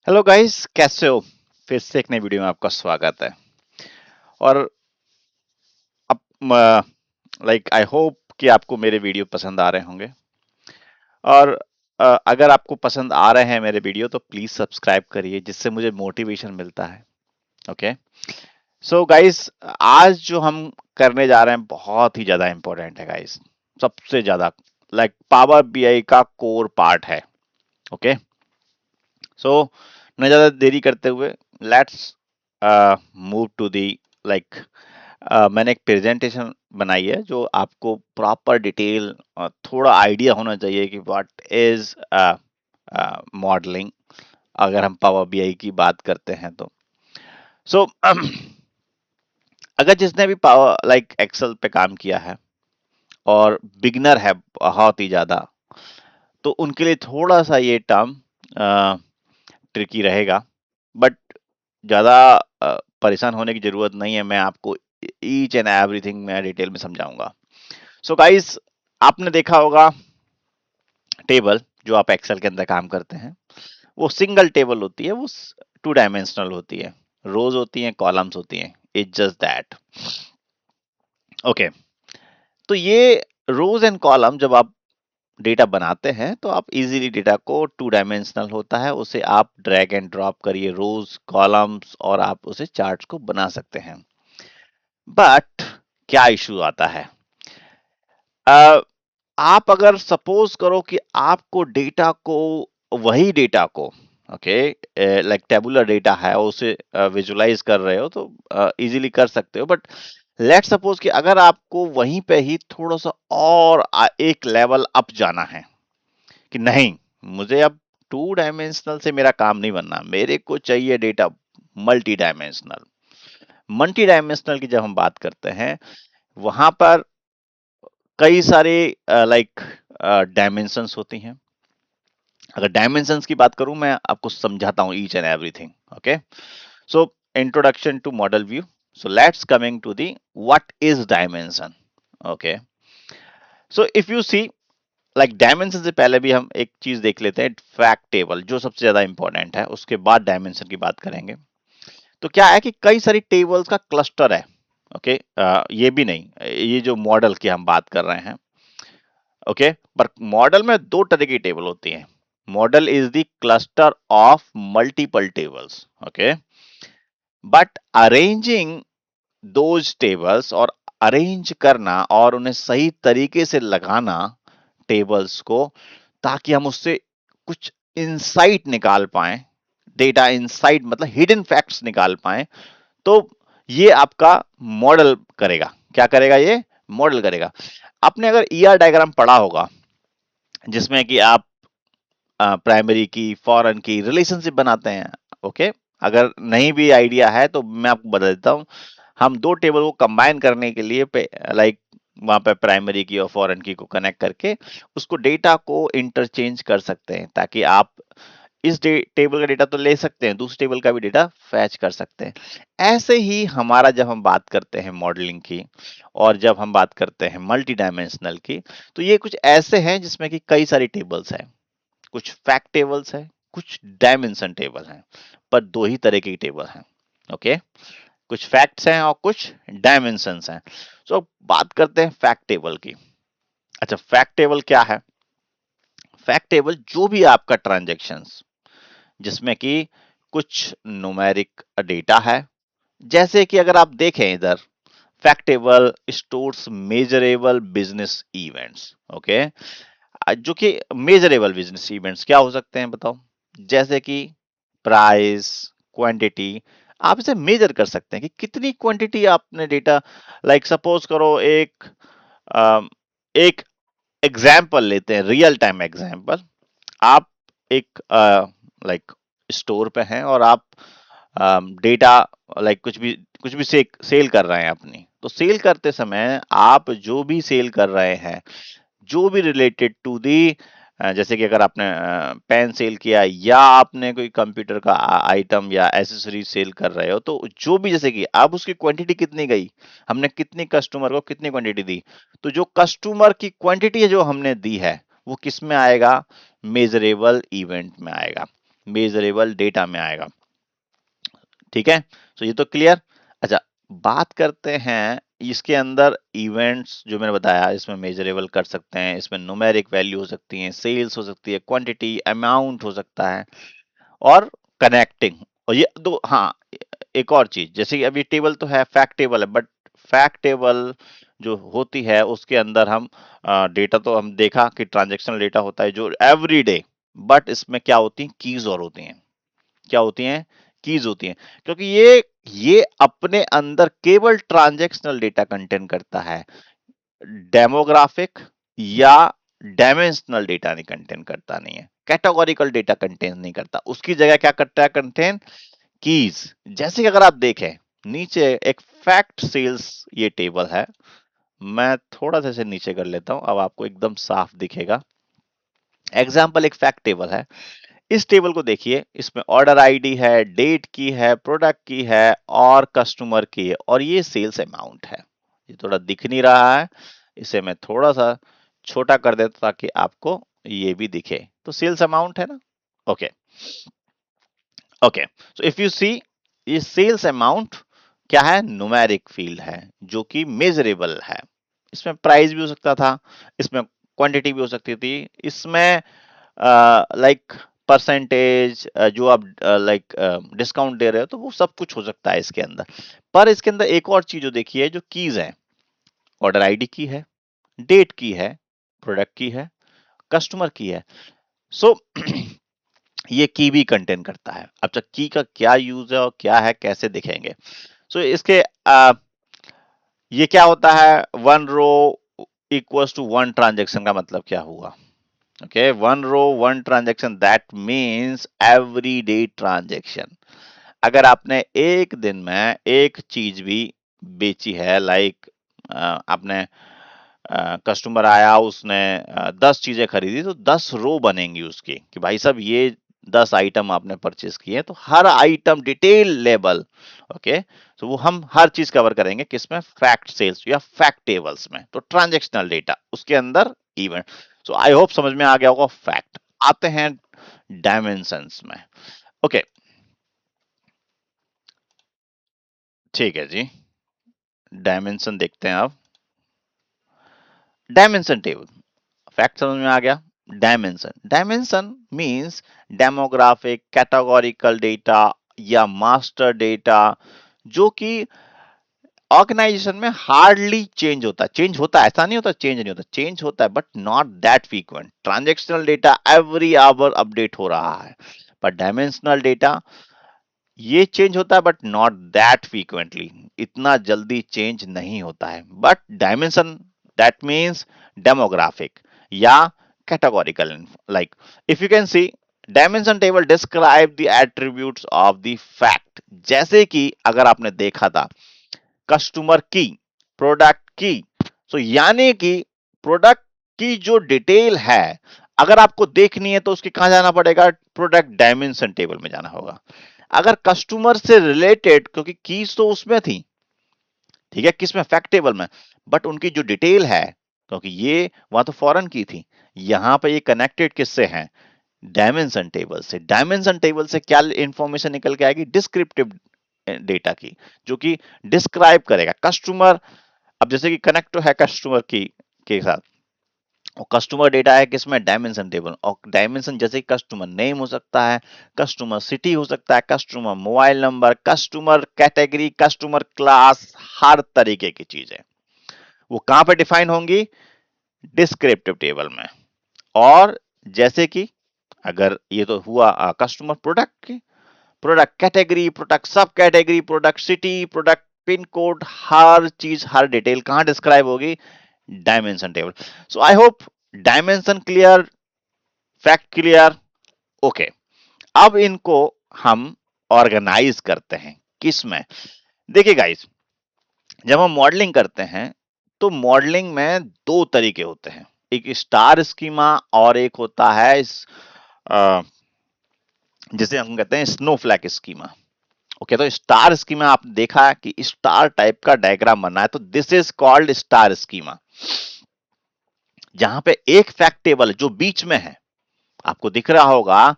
Hello guys, कैसे हो? फिर से एक नई वीडियो में आपका स्वागत है। और अब लाइक आई होप कि आपको मेरे वीडियो पसंद आ रहे होंगे। और अगर आपको पसंद आ रहे हैं मेरे वीडियो तो प्लीज सब्सक्राइब करिए, जिससे मुझे मोटिवेशन मिलता है। ओके। सो गाइस, आज जो हम करने जा रहे हैं बहुत ही ज्यादा इंपॉर्टेंट है गाइस। सबसे ज्यादा लाइक पावर बीआई का कोर पार्ट है। ओके। सो न ज्यादा देरी करते हुए let's move to the like मैंने एक प्रेजेंटेशन बनाई है जो आपको प्रॉपर डिटेल थोड़ा आइडिया होना चाहिए कि व्हाट इज मॉडलिंग, अगर हम पावर बीआई की बात करते हैं तो। सो अगर जिसने भी पावर लाइक एक्सेल पे काम किया है और बिगनर है बहुत ही ज्यादा, तो उनके लिए थोड़ा सा ये टर्म ट्रिकी रहेगा। बट ज़्यादा परेशान होने की ज़रूरत नहीं है, मैं आपको ईच एंड एवरीथिंग मैं डिटेल में समझाऊंगा। सो गाइस, आपने देखा होगा टेबल जो आप एक्सेल के अंदर काम करते हैं, वो सिंगल टेबल होती है, वो टू डायमेंशनल होती है। रोज होती हैं, कॉलम्स होती हैं, इट्स जस्ट दैट। ओके। तो ये रोज एंड कॉलम जब आप डेटा बनाते हैं तो आप इजीली डेटा को टू डायमेंशनल होता है उसे आप ड्रैग एंड ड्रॉप करिए रोज कॉलम्स और आप उसे चार्ट्स को बना सकते हैं। बट क्या इशू आता है? अ, आप अगर सपोज करो कि आपको डेटा को वही डेटा को ओके लाइक टेबुलर डेटा है उसे विजुलाइज कर रहे हो तो इजीली कर सकते हो। बट लेट सपोज कि अगर आपको वहीं पे ही थोड़ा सा और एक लेवल अप जाना है कि नहीं, मुझे अब टू डायमेंशनल से मेरा काम नहीं बनना, मेरे को चाहिए data multi dimensional. Multi dimensional की जब हम बात करते हैं, वहां पर कई सारे लाइक डायमेंशंस होती हैं। अगर डायमेंशंस की बात करूं, मैं आपको समझाता हूं each and everything. Okay. So introduction to model view. So let's coming to the what is dimension. Okay. So if you see like dimension से पहले भी हम एक चीज देख लेते हैं, फैक्ट टेबल जो सबसे ज्यादा इंपॉर्टेंट है, उसके बाद डायमेंशन की बात करेंगे। तो क्या है कि कई सारी टेबल्स का क्लस्टर है। ओके। ये भी नहीं, ये जो मॉडल की हम बात कर रहे हैं। ओके। पर मॉडल में दो तरह की टेबल होती हैं। Model is the cluster of multiple tables. Okay. But arranging those tables और अरेंज करना और उन्हें सही तरीके से लगाना टेबल्स को, ताकि हम उससे कुछ इंसाइट निकाल पाए, डेटा इंसाइट मतलब हिडन फैक्ट्स निकाल पाए, तो ये आपका मॉडल करेगा। क्या करेगा? ये मॉडल करेगा। आपने अगर ईआर डायग्राम पढ़ा होगा, जिसमें कि आप प्राइमरी की फॉरेन की रिलेशनशिप बनाते हैं। ओके। अगर नहीं भी आइडिया है तो मैं आपको बता देता हूँ। हम दो टेबल को कंबाइन करने के लिए लाइक वहां पे प्राइमरी की और फॉरेन की को कनेक्ट करके उसको डेटा को इंटरचेंज कर सकते हैं, ताकि आप इस टेबल का डेटा तो ले सकते हैं, दूसरे टेबल का भी डेटा फैच कर सकते हैं। ऐसे ही हमारा जब हम बात करते हैं मॉडलिंग की और जब हम बात करते हैं मल्टी डायमेंशनल की, तो ये कुछ ऐसे हैं जिसमें कि कई सारी टेबल्स हैं। कुछ फैक्ट टेबल्स हैं, कुछ डायमेंशन टेबल हैं, पर दो ही तरह की टेबल हैं। ओके। कुछ फैक्ट्स हैं और कुछ डायमेंशंस हैं। तो बात करते हैं फैक्ट टेबल की। अच्छा, फैक्ट टेबल क्या है? फैक्ट टेबल जो भी आपका ट्रांजैक्शंस जिसमें कि कुछ न्यूमेरिक डेटा है, जैसे कि अगर आप देखें इधर, fact table stores measurable business events. Okay. जो कि मेजरेबल बिजनेस इवेंट्स क्या हो सकते हैं बताओ? जैसे कि प्राइस, क्वांटिटी। आप इसे मेजर कर सकते हैं कि कितनी क्वांटिटी आपने डेटा, लाइक सपोज करो अम, एक एग्जाम्पल लेते हैं, रियल टाइम एग्जाम्पल। आप एक लाइक स्टोर पे हैं और आप डेटा लाइक कुछ भी सेल कर रहे हैं अपनी। तो सेल करते समय आप जो भी सेल कर रहे हैं, जो भी रिलेटेड टू दी, जैसे कि अगर आपने पेन सेल किया या आपने कोई कंप्यूटर का आइटम या एसेसरीज सेल कर रहे हो, तो जो भी, जैसे कि अब उसकी क्वांटिटी कितनी गई, हमने कितनी कस्टमर को कितनी क्वांटिटी दी, तो जो कस्टमर की क्वांटिटी है जो हमने दी है, वो किस में आएगा? मेजरेबल इवेंट में आएगा। मेजरेबल डेटा में आएगा। ठीक है, तो ये तो क्लियर। अच्छा, बात करते हैं इसके अंदर इवेंट्स जो मैंने बताया, इसमें मेजरेबल कर सकते हैं, इसमें न्यूमेरिक वैल्यू हो सकती है, सेल्स हो सकती है, क्वांटिटी, अमाउंट हो सकता है, और कनेक्टिंग। और ये दो, हाँ, एक और चीज, जैसे कि अभी टेबल तो है, फैक्ट टेबल है, बट फैक्ट टेबल जो होती है उसके अंदर हम डेटा तो हम देखा कि ट्रांजैक्शनल डेटा होता है जो एवरी डे, बट इसमें क्या होती है, कीज और होती हैं। क्या होती हैं, कीज होती हैं, क्योंकि ये अपने अंदर केवल ट्रांजैक्शनल डेटा कंटेन करता है, डेमोग्राफिक या डायमेंशनल डेटा नहीं कंटेन करता, नहीं है, कैटेगोरिकल डेटा कंटेन नहीं करता। उसकी जगह क्या करता है, कंटेन कीज। जैसे कि अगर आप देखें नीचे एक फैक्ट सेल्स ये टेबल है, मैं थोड़ा सा इसे नीचे कर लेता हूं, अब आपको एकदम साफ दिखेगा। एग्जाम्पल एक फैक्ट टेबल है, इस टेबल को देखिए, इसमें ऑर्डर आईडी है, डेट की है, प्रोडक्ट की है, और कस्टमर की है, और ये सेल्स अमाउंट है। ये थोड़ा दिख नहीं रहा है, इसे मैं थोड़ा सा छोटा कर देता ताकि आपको ये भी दिखे। तो सेल्स अमाउंट है ना। Okay, okay, so if you see, ये सेल्स अमाउंट क्या है, न्यूमेरिक फील्ड है जो कि मेजरेबल है। इसमें प्राइस भी हो सकता था, इसमें क्वांटिटी भी हो सकती थी, इसमें लाइक परसेंटेज जो आप लाइक डिस्काउंट दे रहे हो, तो वो सब कुछ हो सकता है इसके अंदर। पर इसके अंदर एक और चीज जो देखिए, जो कीज है, ऑर्डर आईडी की है, डेट की है, प्रोडक्ट की है, कस्टमर की है। सो ये की भी कंटेन करता है। अब तक की का क्या यूज है और क्या है, कैसे दिखेंगे। सो इसके ये क्या होता है, one row equals to one transaction का मतलब क्या हुआ। Okay, one row one transaction, that means every day transaction. अगर आपने एक दिन में एक चीज भी बेची है, लाइक आपने कस्टमर आया, उसने 10 चीजें खरीदी, तो 10 रो बनेंगी उसकी कि भाई साहब ये 10 आइटम आपने परचेज किए, तो हर आइटम डिटेल लेबल। ओके, तो वो हम हर चीज कवर करेंगे किसमें, फैक्ट सेल्स या फैक्ट टेबल्स में। तो ट्रांजेक्शनल डेटा उसके अंदर इवेंट। सो आई होप समझ में आ गया होगा फैक्ट। आते हैं डायमेंशंस में। ओके, ठीक है जी, डायमेंशन देखते हैं अब। डायमेंशन टेबल, फैक्ट समझ में आ गया। Dimension, dimension means demographic, categorical data या मास्टर डेटा, जो कि ऑर्गेनाइजेशन में हार्डली चेंज होता है। चेंज होता है, ऐसा नहीं होता चेंज नहीं होता, चेंज होता है, but not that frequent. Transactional data every hour update हो रहा है, पर डायमेंशनल डेटा ये चेंज होता है, बट नॉट दैट फ्रीक्वेंटली, इतना जल्दी चेंज नहीं होता है। But dimension, that means demographic या categorical, like if you can see, dimension table describe the attributes of the fact. जैसे कि अगर आपने देखा था कस्टमर की, प्रोडक्ट की, तो यानी कि प्रोडक्ट की जो डिटेल है, अगर आपको देखनी है तो उसके कहां जाना पड़ेगा, प्रोडक्ट डायमेंशन टेबल में जाना होगा। अगर कस्टमर से रिलेटेड, क्योंकि कीज तो उसमें थी, ठीक है, किसमें, फैक्ट टेबल में, बट उनकी जो डिटेल है, क्योंकि ये वहां तो फॉरेन की थी, यहां पे ये कनेक्टेड किससे हैं, डायमेंशन टेबल से। डायमेंशन टेबल से क्या इंफॉर्मेशन निकल के आएगी, डिस्क्रिप्टिव डेटा की, जो कि डिस्क्राइब करेगा कस्टमर। अब जैसे कि कनेक्ट तो है कस्टमर की के साथ, और कस्टमर डेटा है किसमें, डायमेंशन टेबल। और डायमेंशन जैसे कस्टमर नेम हो सकता है, कस्टमर सिटी हो सकता है, customer mobile number, customer category, customer class, हर तरीके की चीजें वो कहां पे डिफाइन होंगी, डिस्क्रिप्टिव टेबल में। और जैसे कि अगर ये तो हुआ कस्टमर प्रोडक्ट की, product category, product sub category, product city, product pin code, हर चीज हर डिटेल कहां डिस्क्राइब होगी, dimension table. So I hope dimension clear, fact clear. Okay, अब इनको हम ऑर्गेनाइज करते हैं किसमें। देखिए गाइस, जब हम मॉडलिंग करते हैं तो मॉडलिंग में दो तरीके होते हैं, एक स्टार स्कीमा और एक होता है जिसे हम कहते हैं स्नोफ्लैक स्कीमा। ओके, तो स्टार स्कीमा आप देखा है कि स्टार टाइप का डायग्राम बना है, तो this is called star schema, जहां पे एक फैक्ट टेबल जो बीच में है, आपको दिख रहा होगा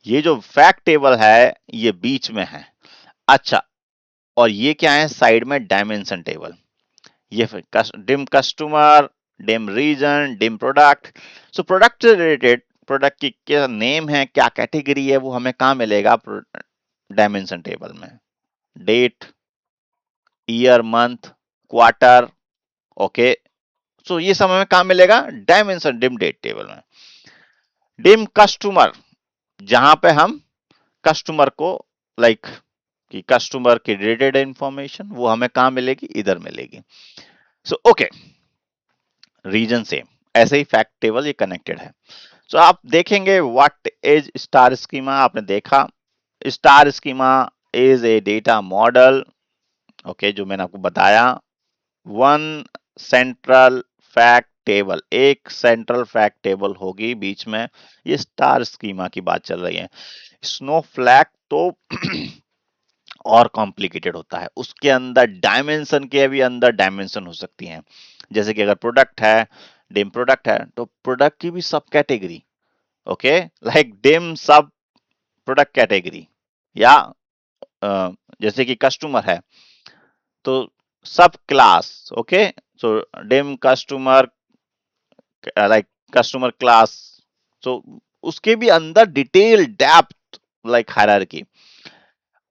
ये जो फैक्ट टेबल है ये बीच में है। अच्छा, और ये क्या है साइड में डायमेंशन टेबल। ये dim customer, dim region, dim product. So product से रिलेटेड, प्रोडक्ट की क्या नेम है, क्या कैटेगरी है, वो हमें कहाँ मिलेगा, डायमेंशन टेबल में। Date, year, month, quarter, okay. So ये सब हमें कहाँ मिलेगा, डायमेंशन डिम डेट टेबल में। डिम कस्टमर, जहां पे हम कस्टमर को लाइक कि कस्टमर की रिलेटेड इंफॉर्मेशन वो हमें कहाँ मिलेगी, इधर मिलेगी। सो ओके, रीजन सेम, ऐसे ही फैक्ट टेबल ये कनेक्टेड है। सो आप देखेंगे व्हाट इज स्टार स्कीमा, आपने देखा star schema is a data model, okay, जो मैंने आपको बताया। वन सेंट्रल फैक्ट टेबल, एक सेंट्रल फैक्ट टेबल होगी बीच में। ये स्टार स्कीमा की बात चल रही है। स्नोफ्लैक तो और कॉम्प्लिकेटेड होता है, उसके अंदर डायमेंशन के भी अंदर डायमेंशन हो सकती हैं। जैसे कि अगर प्रोडक्ट है, डिम प्रोडक्ट है, तो प्रोडक्ट की भी sub category, okay, like dim sub product category. या जैसे कि कस्टमर है तो sub class, okay. So dim customer, like customer class. So उसके भी अंदर डिटेल डेप्थ, लाइक हायरार्की।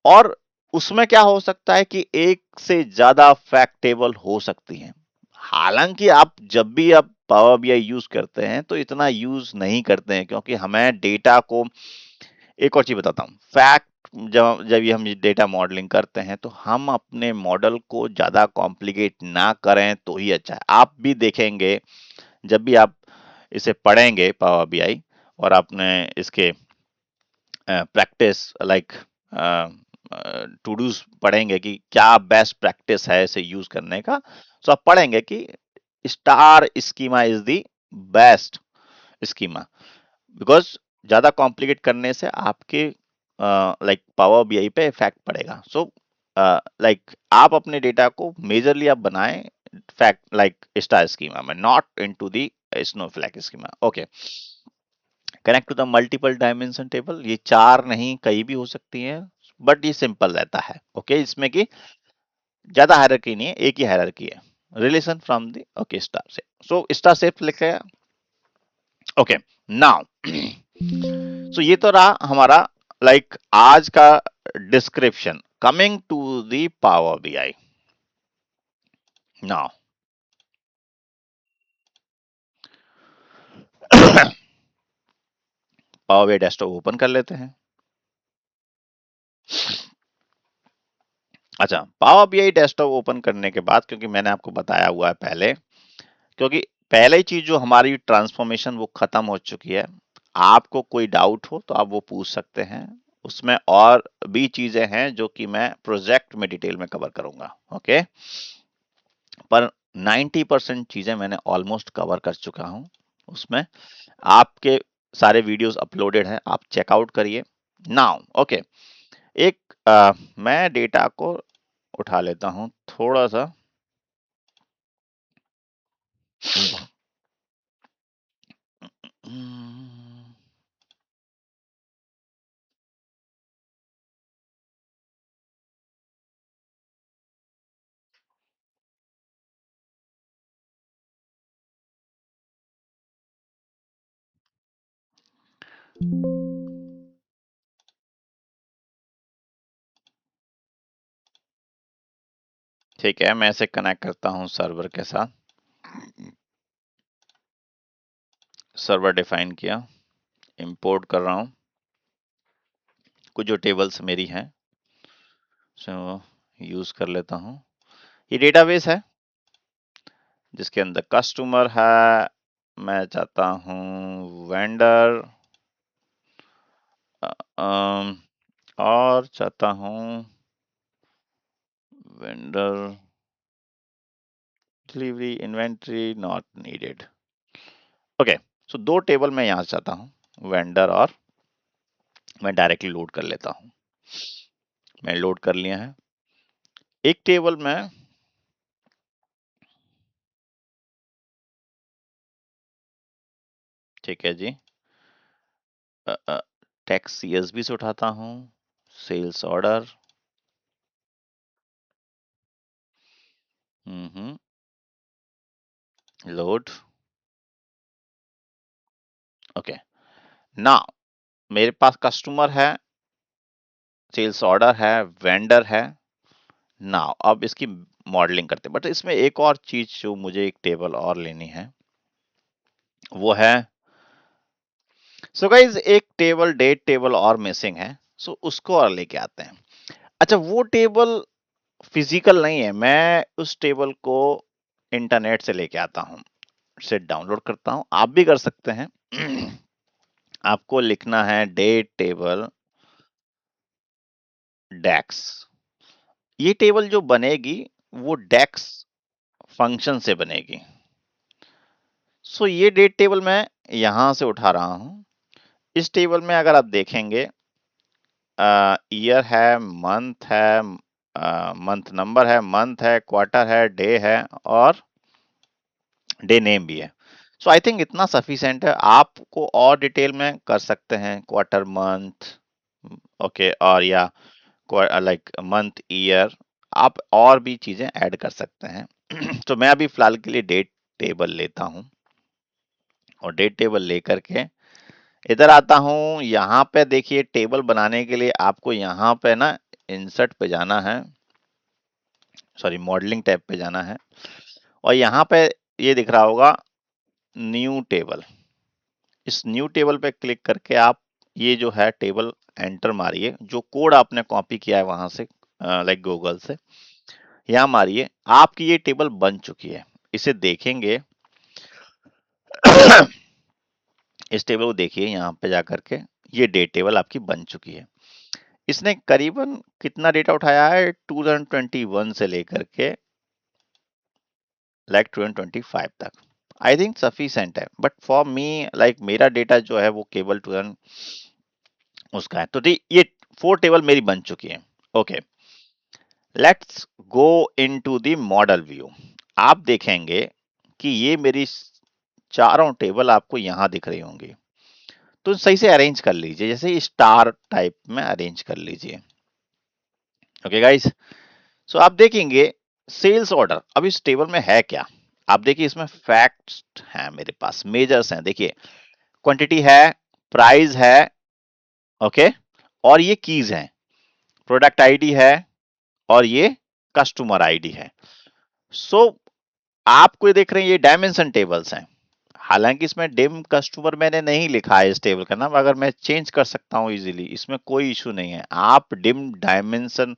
और उसमें क्या हो सकता है कि एक से ज्यादा फैक्ट टेबल हो सकती हैं। हालांकि आप जब भी आप पावर बीआई यूज करते हैं तो इतना यूज नहीं करते हैं, क्योंकि हमें डेटा को, एक और चीज बताता हूँ, फैक्ट जब जब ये हम डेटा मॉडलिंग करते हैं तो हम अपने मॉडल को ज्यादा कॉम्प्लिकेट ना करें तो ही अच्छा है। आप भी देखेंगे जब भी आप इसे पढ़ेंगे पावर बीआई और आपने इसके प्रैक्टिस लाइक टू डूज पढ़ेंगे कि क्या बेस्ट प्रैक्टिस है इसे यूज करने का, तो आप पढ़ेंगे कि star schema is the best schema. Because ज्यादा कॉम्प्लिकेट करने से आपके लाइक पावर बीआई पे इफेक्ट पड़ेगा। सो लाइक आप अपने डेटा को मेजरली आप बनाएं फैक्ट लाइक स्टार स्कीमा में, not into the snowflake schema, okay. Connect to the multiple dimension table, ये चार नहीं कई भी हो सकती हैं, बट ये सिंपल रहता है, ओके। इसमें की ज्यादा हायरार्की नहीं है, एक ही हायरार्की है, relation from the, okay, star से। सो स्टार से लिखा है, ओके। नाउ सो ये तो रहा हमारा लाइक आज का description. Coming to the power BI now. Power BI desktop open कर लेते हैं। अच्छा, पावर बीआई डेस्कटॉप ओपन करने के बाद, क्योंकि मैंने आपको बताया हुआ है पहले, क्योंकि पहले ही चीज जो हमारी ट्रांसफॉर्मेशन वो खत्म हो चुकी है। आपको कोई डाउट हो तो आप वो पूछ सकते हैं, उसमें और भी चीजें हैं जो कि मैं प्रोजेक्ट में डिटेल में कवर करूंगा, ओके। पर 90% चीजें मैंने ऑलमोस्ट कवर कर चुका हूं उसमें। आपके सारे वीडियोस अपलोडेड हैं, आप चेकआउट करिए। नाउ ओके, एक मैं डेटा को उठा लेता हूं थोड़ा सा। हम्म, ठीक है, मैं इसे कनेक्ट करता हूं सर्वर के साथ। सर्वर डिफाइन किया, इंपोर्ट कर रहा हूं कुछ जो टेबल्स मेरी हैं, सो यूज कर लेता हूं। ये डेटाबेस है जिसके अंदर कस्टमर है, मैं चाहता हूं वेंडर, और चाहता हूं vendor, delivery, inventory not needed, okay. So दो टेबल मैं यहां चाहता हूं, वेंडर और, मैं डायरेक्टली लोड कर लेता हूं। मैं लोड कर लिया है एक टेबल में। ठीक है जी, टेक्स्ट सीएसवी से उठाता हूं, sales order, load. Okay, now मेरे पास कस्टमर है, सेल्स ऑर्डर है, वेंडर है। नाउ अब इसकी मॉडलिंग करते हैं, बट इसमें एक और चीज जो मुझे एक टेबल और लेनी है वो है, सो गाइज एक टेबल, डेट टेबल और मिसिंग है, सो उसको और लेके आते हैं। अच्छा, वो टेबल फिजिकल नहीं है, मैं उस टेबल को इंटरनेट से लेके आता हूँ, से डाउनलोड करता हूँ, आप भी कर सकते हैं। आपको लिखना है डेट टेबल डेक्स। ये टेबल जो बनेगी वो डेक्स फंक्शन से बनेगी। सो ये डेट टेबल मैं यहां से उठा रहा हूं। इस टेबल में अगर आप देखेंगे, ईयर है, मंथ है, मंथ नंबर है, मंथ है, क्वार्टर है, डे है और डे नेम भी है। सो आई थिंक इतना सफिशिएंट है। आपको और डिटेल में कर सकते हैं, क्वार्टर, मंथ, ओके, और या लाइक मंथ, ईयर, आप और भी चीजें ऐड कर सकते हैं। तो मैं अभी फिलहाल के लिए डेट टेबल लेता हूं, और डेट टेबल लेकर के इधर आता हूं। यहाँ पे देखिए, टेबल बनाने के लिए आपको यहाँ पे ना इंसर्ट पे जाना है, सॉरी मॉडलिंग टैब पे जाना है, और यहाँ पे ये दिख रहा होगा न्यू टेबल। इस न्यू टेबल पे क्लिक करके आप ये जो है टेबल एंटर मारिए, जो कोड आपने कॉपी किया है वहां से, लाइक गूगल से, यहाँ मारिए। आपकी ये टेबल बन चुकी है, इसे देखेंगे। इस टेबल को देखिए, यहाँ पे जाकर के ये डेट टेबल आपकी बन चुकी है। इसने करीबन कितना डेटा उठाया है, 2021 से लेकर के लाइक 2025 तक। आई थिंक सफिशिएंट है, बट फॉर मी लाइक मेरा डेटा जो है वो केवल 2000 उसका है। तो ये 4 टेबल मेरी बन चुकी है। Okay, let's go into the model view. आप देखेंगे कि ये मेरी चारों टेबल आपको यहां दिख रही होंगी। तो सही से अरेंज कर लीजिए, जैसे स्टार टाइप में अरेंज कर लीजिए। ओके गाइस, सो आप देखेंगे सेल्स ऑर्डर अब इस टेबल में है क्या। आप देखिए, इसमें फैक्ट्स हैं, मेरे पास मेजर्स हैं, देखिए क्वांटिटी है, प्राइस है, ओके, और ये कीज हैं, प्रोडक्ट आईडी है, और ये कस्टमर आईडी है। सो आपको ये देख रहे हैं, ये डायमेंशन टेबल्स हैं। हालांकि इसमें डिम कस्टमर मैंने नहीं लिखा है इस टेबल का नाम, अगर मैं चेंज कर सकता हूं इजीली, इसमें कोई इशू नहीं है। आप डिम डायमेंशन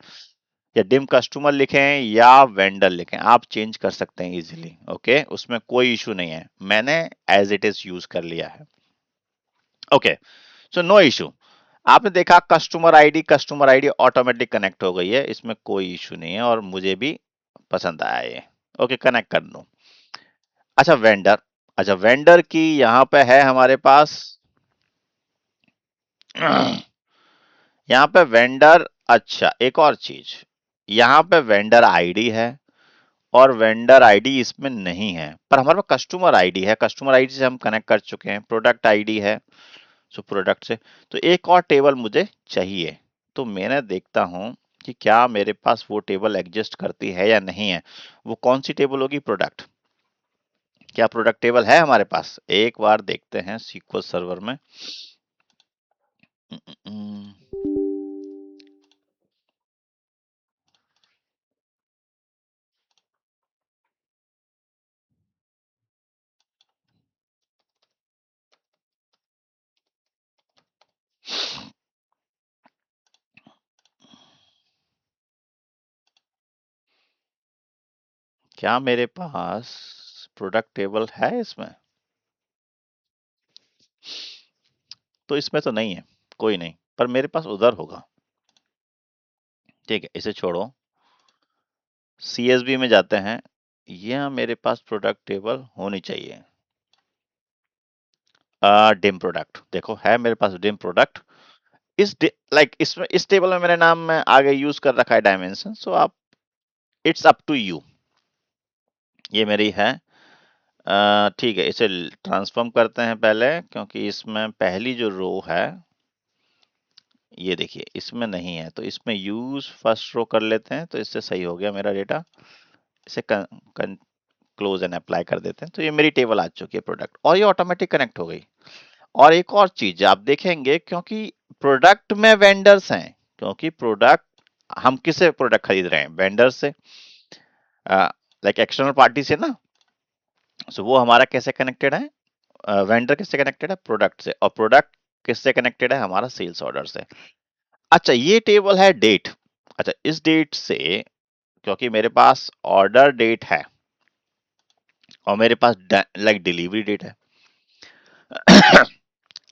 या डिम कस्टमर लिखें या वेंडर लिखें, आप चेंज कर सकते हैं इजीली। ओके, उसमें कोई इशू नहीं है, मैंने एज इट इज यूज कर लिया है। Okay, so no issue. आपने देखा कस्टमर आईडी ऑटोमेटिक कनेक्ट हो गई है, इसमें कोई इशू नहीं है, और मुझे भी पसंद आया ये। ओके, कनेक्ट कर दो। अच्छा, वेंडर। अच्छा, वेंडर की यहाँ पे है हमारे पास यहाँ पे वेंडर। अच्छा, एक और चीज, यहाँ पे वेंडर आईडी है, और वेंडर आईडी इसमें नहीं है, पर हमारे पास कस्टमर आईडी है। कस्टमर आईडी से हम कनेक्ट कर चुके हैं। प्रोडक्ट आईडी है, सो प्रोडक्ट से तो एक और टेबल मुझे चाहिए। तो मैंने देखता हूं कि क्या मेरे पास वो टेबल एग्जिस्ट करती है या नहीं है। वो कौन सी टेबल होगी, प्रोडक्ट। क्या प्रोडक्ट टेबल है हमारे पास, एक बार देखते हैं सीक्वल सर्वर में। क्या मेरे पास प्रोडक्ट टेबल है इसमें, तो इसमें तो नहीं है, कोई नहीं, पर मेरे पास उधर होगा। ठीक है, इसे छोड़ो, सीएसबी में जाते हैं। यह मेरे पास प्रोडक्ट टेबल होनी चाहिए। डिम प्रोडक्ट, देखो है मेरे पास डिम प्रोडक्ट। लाइक इसमें इस टेबल में मेरे नाम में आगे यूज कर रखा है डायमेंशन, सो आप इट्स अप टू यू। ये मेरी है। ठीक है, इसे ट्रांसफॉर्म करते हैं पहले, क्योंकि इसमें पहली जो रो है ये देखिए इसमें नहीं है, तो इसमें यूज फर्स्ट रो कर लेते हैं, तो इससे सही हो गया मेरा डेटा। इसे क्लोज एंड अप्लाई कर देते हैं, तो ये मेरी टेबल आ चुकी है प्रोडक्ट, और ये ऑटोमेटिक कनेक्ट हो गई। और एक और चीज आप देखेंगे, क्योंकि प्रोडक्ट में वेंडर्स हैं, क्योंकि प्रोडक्ट हम किससे प्रोडक्ट खरीद रहे हैं, वेंडर से, लाइक एक्सटर्नल पार्टी से ना। सो वो हमारा कैसे कनेक्टेड है, वेंडर किससे कनेक्टेड है, प्रोडक्ट से, और प्रोडक्ट किससे कनेक्टेड है, हमारा सेल्स ऑर्डर से। अच्छा ये टेबल है डेट। अच्छा इस डेट से, क्योंकि मेरे पास ऑर्डर डेट है और मेरे पास लाइक डिलीवरी डेट है।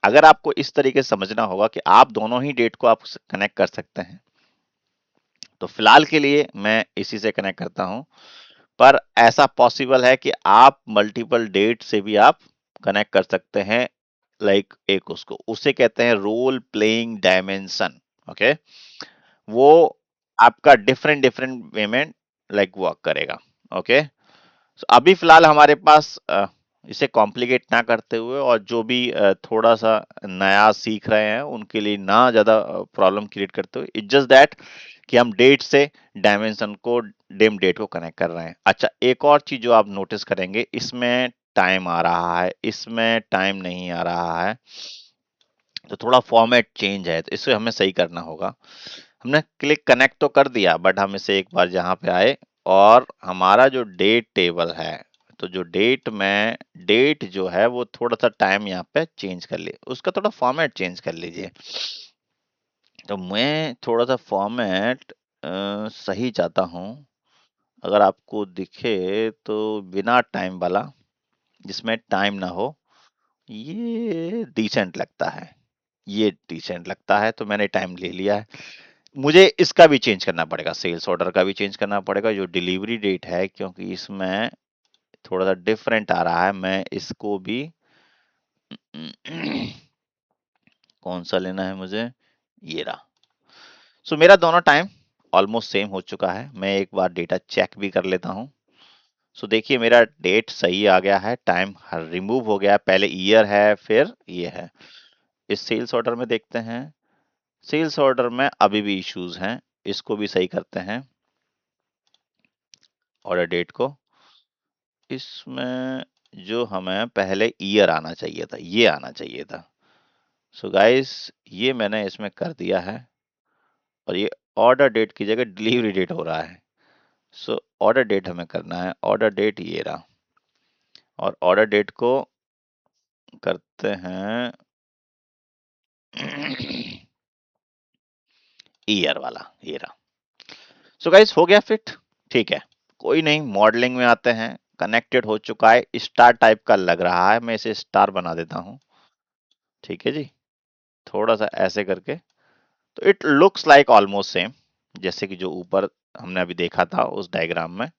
अगर आपको इस तरीके से समझना होगा कि आप दोनों ही डेट को आप कनेक्ट कर सकते हैं, तो फिलहाल के लिए मैं इसी से कनेक्ट करता हूं। पर ऐसा पॉसिबल है कि आप मल्टीपल डेट से भी आप कनेक्ट कर सकते हैं, लाइक एक उसको उसे कहते हैं रोल प्लेइंग डायमेंशन। ओके, वो आपका डिफरेंट डिफरेंट वे में लाइक वर्क करेगा। ओके, So, अभी फिलहाल हमारे पास इसे कॉम्प्लिकेट ना करते हुए, और जो भी थोड़ा सा नया सीख रहे हैं उनके लिए ना ज्यादा प्रॉब्लम क्रिएट करते हुए, इट्स जस्ट दैट कि हम डेट से डायमेंशन को, डिम डेट को कनेक्ट कर रहे हैं। अच्छा एक और चीज जो आप नोटिस करेंगे, इसमें टाइम आ रहा है, इसमें टाइम नहीं आ रहा है, तो थोड़ा फॉर्मेट चेंज है, तो इसे हमें सही करना होगा। हमने क्लिक कनेक्ट तो कर दिया, बट हम इसे एक बार यहाँ पे आए, और हमारा जो डेट टेबल है, तो जो डेट में डेट जो है वो थोड़ा सा टाइम यहाँ पे चेंज कर लिए, उसका थोड़ा फॉर्मेट चेंज कर लीजिए। तो मैं थोड़ा सा फॉर्मेट सही चाहता हूँ, अगर आपको दिखे तो बिना टाइम वाला, जिसमें टाइम ना हो, ये डिसेंट लगता है, ये डिसेंट लगता है, तो मैंने टाइम ले लिया है। मुझे इसका भी चेंज करना पड़ेगा, सेल्स ऑर्डर का भी चेंज करना पड़ेगा, जो डिलीवरी डेट है, क्योंकि इसमें थोड़ा सा डिफरेंट आ रहा है। मैं इसको भी कौन सा लेना है मुझे, ये रहा। सो मेरा दोनों टाइम ऑलमोस्ट सेम हो चुका है। मैं एक बार डेटा चेक भी कर लेता हूँ। सो देखिए मेरा डेट सही आ गया है, टाइम रिमूव हो गया है, पहले ईयर है फिर ये है। इस सेल्स ऑर्डर में देखते हैं, सेल्स ऑर्डर में अभी भी इश्यूज हैं, इसको भी सही करते हैं, ऑर्डर डेट को। इसमें जो हमें पहले ईयर आना चाहिए था, ये आना चाहिए था। सो गाइस ये मैंने इसमें कर दिया है, और ये ऑर्डर डेट की जगह डिलीवरी डेट हो रहा है। सो ऑर्डर डेट हमें करना है, ऑर्डर डेट ये रहा, और ऑर्डर डेट को करते हैं ईयर वाला, ये रहा। सो गाइस हो गया फिट, ठीक है, कोई नहीं, मॉडलिंग में आते हैं। कनेक्टेड हो चुका है, स्टार टाइप का लग रहा है, मैं इसे स्टार बना देता हूँ। ठीक है जी, थोड़ा सा ऐसे करके, तो it looks like almost same, जैसे कि जो ऊपर हमने अभी देखा था उस डायग्राम में,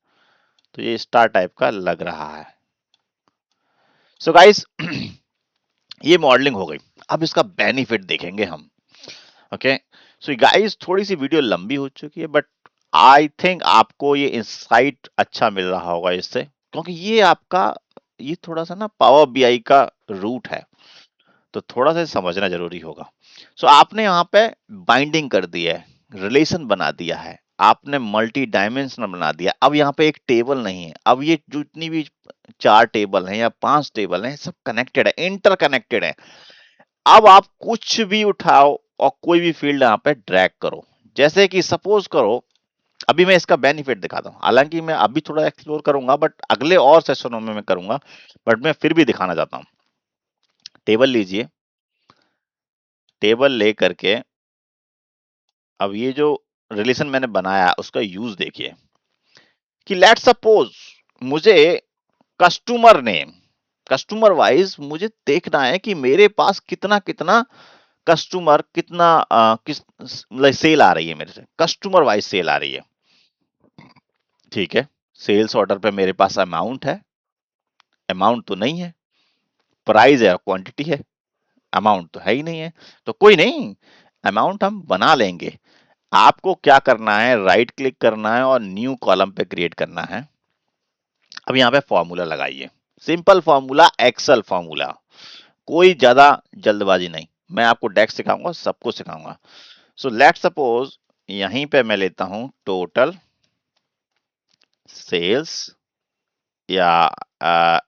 तो ये स्टार टाइप का लग रहा है। सो गाइस ये मॉडलिंग हो गई, अब इसका बेनिफिट देखेंगे हम। ओके, सो गाइस थोड़ी सी वीडियो लंबी हो चुकी है, बट आई थिंक आपको ये इंसाइट अच्छा मिल रहा होगा इससे, क्योंकि ये आपका, ये थोड़ा सा ना पावर बीआई का रूट है, तो थोड़ा सा समझना जरूरी होगा। सो आपने यहाँ पे बाइंडिंग कर दी है, रिलेशन बना दिया है, आपने मल्टी डायमेंशनल बना दिया। अब यहाँ पे एक टेबल नहीं है, अब ये जितनी भी 4 टेबल हैं या 5 टेबल हैं, सब कनेक्टेड है, इंटरकनेक्टेड है। अब आप कुछ भी उठाओ और कोई भी फील्ड यहाँ पे ड्रैग करो, जैसे कि सपोज करो, अभी मैं इसका बेनिफिट दिखाता हूँ, हालांकि मैं अभी थोड़ा एक्सप्लोर करूंगा, बट अगले और सेशनों में मैं करूंगा, बट मैं फिर भी दिखाना चाहता हूँ। टेबल लीजिए, टेबल ले करके, अब ये जो रिलेशन मैंने बनाया उसका यूज देखिए, कि लेट सपोज मुझे कस्टमर नेम, कस्टमर वाइज मुझे देखना है कि मेरे पास कितना कितना कस्टमर, कितना किस सेल आ रही है, मेरे से कस्टमर वाइज सेल आ रही है। ठीक है, सेल्स ऑर्डर पे मेरे पास अमाउंट है, अमाउंट तो नहीं है, प्राइस है, क्वांटिटी है, अमाउंट तो है ही नहीं है। तो कोई नहीं, अमाउंट हम बना लेंगे। आपको क्या करना है, राइट क्लिक करना है और न्यू कॉलम पे क्रिएट करना है। अब यहाँ पे फॉर्मूला लगाइए, सिंपल फॉर्मूला, एक्सेल फॉर्मूला, कोई ज्यादा जल्दबाजी नहीं। मैं आपको डेक्स सिखाऊंगा, सबको सिखाऊंगा। सो लेट सपोज यहीं पे मैं लेता हूं टोटल सेल्स या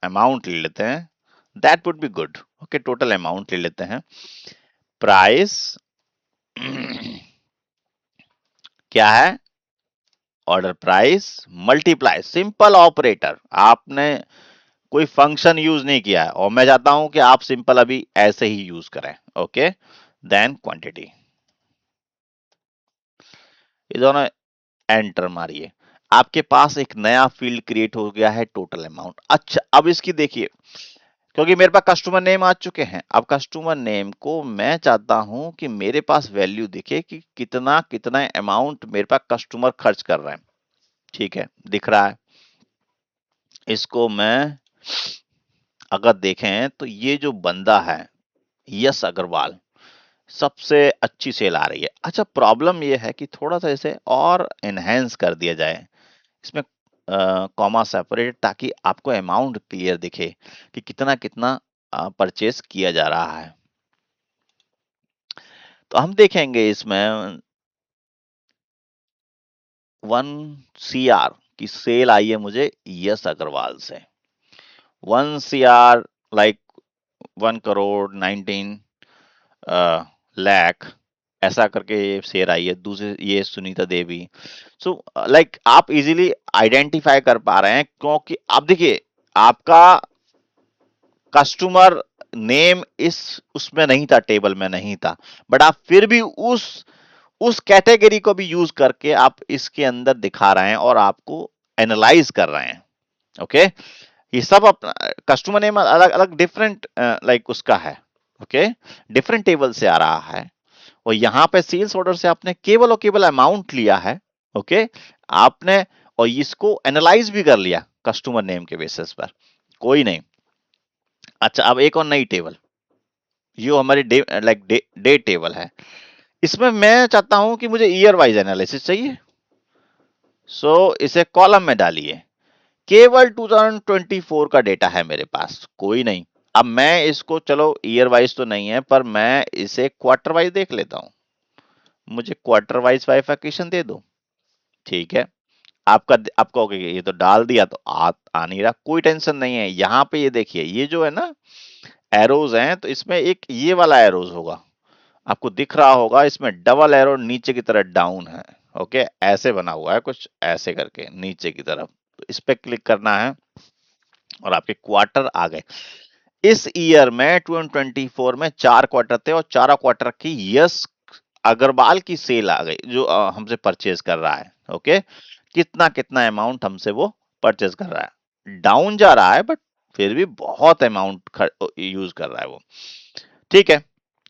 अमाउंट ले लेते हैं, that would be good. Okay, total amount ले लेते हैं। प्राइस क्या है? Order price multiply, simple operator, आपने कोई फंक्शन यूज नहीं किया है और मैं चाहता हूं कि आप सिंपल अभी ऐसे ही यूज करें। ओके, देन क्वांटिटी, ये दोनों एंटर मारिए। आपके पास एक नया फील्ड क्रिएट हो गया है, टोटल अमाउंट। अच्छा, अब इसकी देखिए, क्योंकि मेरे पास कस्टमर नेम आ चुके हैं, अब कस्टमर नेम को मैं चाहता हूं कि मेरे पास वैल्यू दिखे कि कितना कितना अमाउंट मेरे पास कस्टमर खर्च कर रहे हैं। ठीक है, दिख रहा है। इसको मैं अगर देखें तो ये जो बंदा है यश अग्रवाल, सबसे अच्छी सेल आ रही है। अच्छा, प्रॉब्लम ये है कि थोड़ा सा इसे और एनहेंस कर दिया जाए, इसमें कॉमा सेपरेट, ताकि आपको अमाउंट क्लियर दिखे कि कितना कितना परचेस किया जा रहा है। तो हम देखेंगे इसमें 1 CR की सेल आई है मुझे यश अग्रवाल से। 1 CR लाइक 1 करोड़ 19 लाख, ऐसा करके ये शेयर आई है। दूसरे ये सुनीता देवी। सो लाइक आप इजीली आइडेंटिफाई कर पा रहे हैं, क्योंकि आप देखिए आपका कस्टमर नेम इस उसमें नहीं था, टेबल में नहीं था, बट आप फिर भी उस कैटेगरी को भी यूज करके आप इसके अंदर दिखा रहे हैं और आपको एनालाइज कर रहे हैं। ओके, ये सब अपना कस्टमर नेम अलग अलग डिफरेंट लाइक उसका है। ओके, डिफरेंट टेबल से आ रहा है और यहाँ पे सेल्स ऑर्डर से आपने केवल और केवल अमाउंट लिया है। ओके, आपने और इसको एनालाइज भी कर लिया कस्टमर नेम के बेसिस पर, कोई नहीं। अच्छा, अब एक और नई टेबल, ये हमारी डे टेबल है। इसमें मैं चाहता हूं कि मुझे ईयर वाइज एनालिसिस चाहिए। सो इसे कॉलम में डालिए। केवल 2024 का डेटा है मेरे पास, कोई नहीं। अब मैं इसको, चलो ईयर वाइज तो नहीं है, पर मैं इसे क्वार्टर वाइज देख लेता हूं। मुझे क्वार्टर वाइज बाइफरकेशन दे दो। ठीक है, आप कहोगे ये तो डाल दिया तो आ नहीं रहा, कोई टेंशन नहीं है। यहाँ पे ये देखिए, ये जो है ना एरोज हैं, तो इसमें एक ये वाला एरोज होगा, आपको दिख रहा होगा, इसमें डबल एरो नीचे की तरफ डाउन है। ओके, ऐसे बना हुआ है कुछ ऐसे करके नीचे की तरफ, तो इस पे क्लिक करना है और आपके क्वार्टर आ गए। इस ईयर में 2024 में 4 क्वार्टर थे और चारों क्वार्टर की यस अग्रवाल की सेल आ गई, जो हमसे परचेज कर रहा है। ओके, कितना कितना अमाउंट हमसे वो परचेज कर रहा है, डाउन जा रहा है बट फिर भी बहुत अमाउंट यूज कर रहा है वो। ठीक है,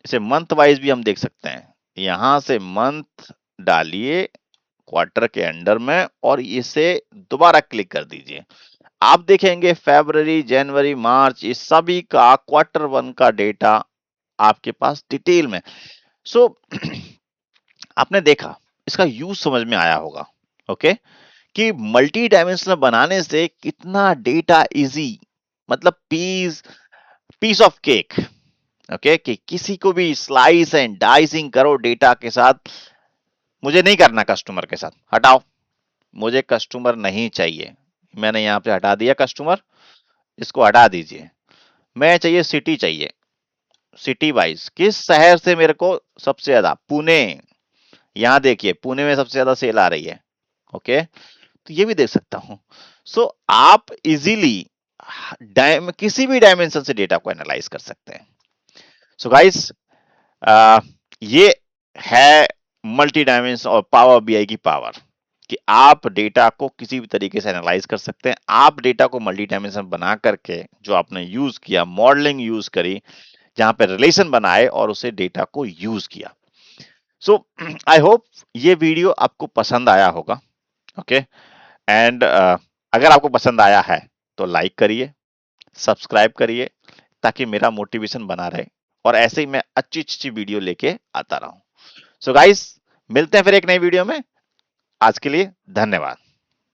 इसे मंथ वाइज भी हम देख सकते हैं। यहां से मंथ डालिए क्वार्टर के अंडर में और इसे दोबारा क्लिक कर दीजिए। आप देखेंगे फरवरी, जनवरी, मार्च, इस सभी का Q1 का डेटा आपके पास डिटेल में। सो आपने देखा, इसका यूज समझ में आया होगा। ओके, कि मल्टी डायमेंशनल बनाने से कितना डेटा इजी, मतलब पीस ऑफ केक। ओके, कि किसी को भी स्लाइस एंड डाइसिंग करो डेटा के साथ। मुझे नहीं करना कस्टमर के साथ, हटाओ, मुझे कस्टमर नहीं चाहिए। मैंने यहाँ पे हटा दिया कस्टमर, इसको हटा दीजिए। मैं चाहिए सिटी चाहिए, सिटी वाइज किस शहर से मेरे को सबसे ज्यादा, पुणे। यहाँ देखिए पुणे में सबसे ज्यादा सेल आ रही है। ओके, तो ये भी देख सकता हूं। सो आप इजीली किसी भी डायमेंशन से डेटा को एनालाइज कर सकते हैं। सो गाइस, ये है मल्टी डायमेंशन और पावर बीआई की पावर, कि आप डेटा को किसी भी तरीके से एनालाइज कर सकते हैं। आप डेटा को मल्टी डायमेंशन बना करके, जो आपने यूज किया, मॉडलिंग यूज करी, जहां पे रिलेशन बनाए और उसे डेटा को यूज किया। सो आई होप ये वीडियो आपको पसंद आया होगा। ओके, एंड अगर आपको पसंद आया है तो लाइक करिए, सब्सक्राइब करिए, ताकि मेरा मोटिवेशन बना रहे और ऐसे ही मैं अच्छी अच्छी वीडियो लेके आता रहूं। सो गाइस, मिलते हैं फिर एक नई वीडियो में। आज के लिए धन्यवाद।